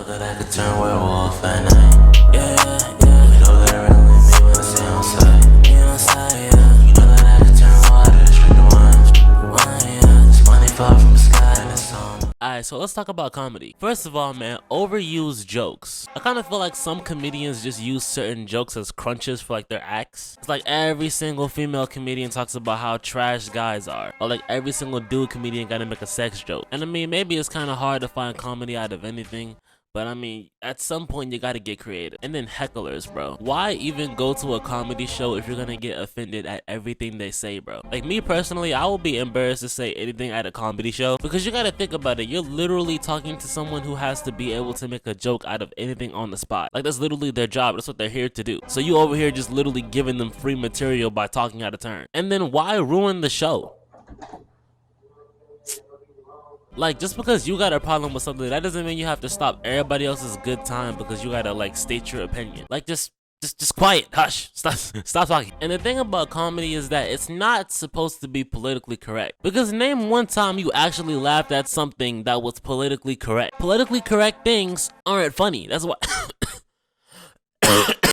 know that I could turn werewolf at night. Yeah, yeah. You know that I really me when I stay on site. You on site, yeah. You know that I could turn water straight to wine, yeah. This money fall from the sky and it's on. Alright, so let's talk about comedy. First of all, man, overused jokes. I kind of feel like some comedians just use certain jokes as crunches for like their acts. It's like every single female comedian talks about how trash guys are, or like every single dude comedian gotta make a sex joke. And I mean, maybe it's kind of hard to find comedy out of anything, but I mean, at some point you gotta get creative. And then hecklers, bro. Why even go to a comedy show if you're gonna get offended at everything they say, bro? Like me personally, I will be embarrassed to say anything at a comedy show, because you gotta think about it. You're literally talking to someone who has to be able to make a joke out of anything on the spot. Like that's literally their job. That's what they're here to do. So you over here just literally giving them free material by talking out of turn. And then why ruin the show? Like, just because you got a problem with something, that doesn't mean you have to stop everybody else's good time because you gotta like state your opinion. Like, just quiet, hush, stop talking. And the thing about comedy is that it's not supposed to be politically correct. Because name one time you actually laughed at something that was politically correct. Politically correct things aren't funny. That's why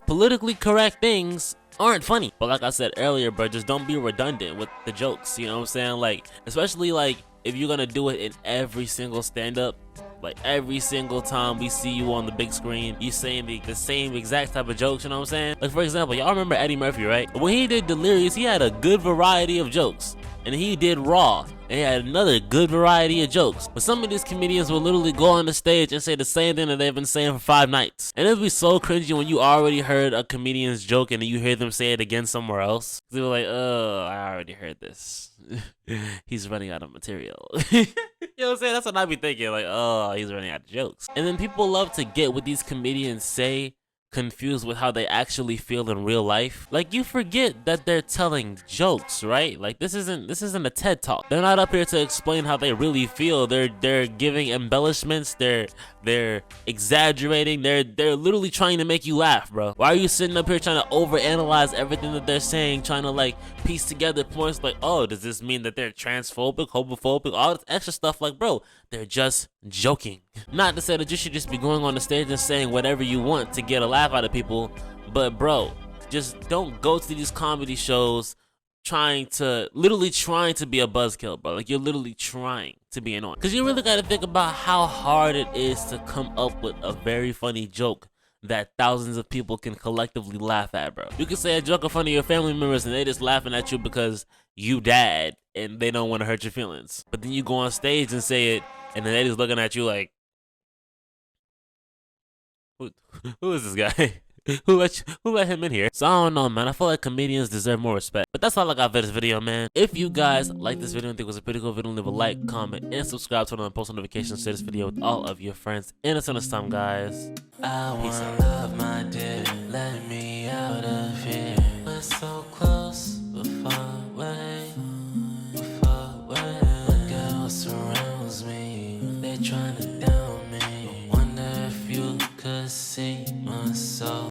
politically correct things aren't funny. But like I said earlier, bro, just don't be redundant with the jokes. You know what I'm saying? Like, especially like if you're gonna do it in every single stand-up, like every single time we see you on the big screen, you saying the same exact type of jokes, you know what I'm saying? Like for example, y'all remember Eddie Murphy, right? When he did Delirious, he had a good variety of jokes. And he did Raw, and he had another good variety of jokes. But some of these comedians will literally go on the stage and say the same thing that they've been saying for 5 nights. And it'll be so cringy when you already heard a comedian's joke and then you hear them say it again somewhere else. They were like, oh, I already heard this. He's running out of material. You know what I'm saying? That's what I be thinking. Like, oh, he's running out of jokes. And then people love to get what these comedians say confused with how they actually feel in real life. Like, you forget that they're telling jokes, right? Like, this isn't a TED Talk. They're not up here to explain how they really feel. They're giving embellishments. They're exaggerating. They're literally trying to make you laugh, bro. Why are you sitting up here trying to overanalyze everything that they're saying, trying to like piece together points like, oh, does this mean that they're transphobic, homophobic, all this extra stuff? Like, bro, they're just joking. Not to say that you should just be going on the stage and saying whatever you want to get a laugh out of people, but bro, just don't go to these comedy shows literally trying to be a buzzkill, bro. Like, you're literally trying to be annoying. Because you really got to think about how hard it is to come up with a very funny joke that thousands of people can collectively laugh at, bro. You can say a joke in front of your family members and they just laughing at you because you dad and they don't want to hurt your feelings. But then you go on stage and say it and then they just looking at you like, who is this guy? Who let him in here? So I don't know, man. I feel like comedians deserve more respect. But that's all I got for this video, man. If you guys like this video and think it was a pretty cool video, leave a like, comment, and subscribe to post notifications, share this video with all of your friends. And until next time, guys. I wanna love my dear, let me out of here. We're so close.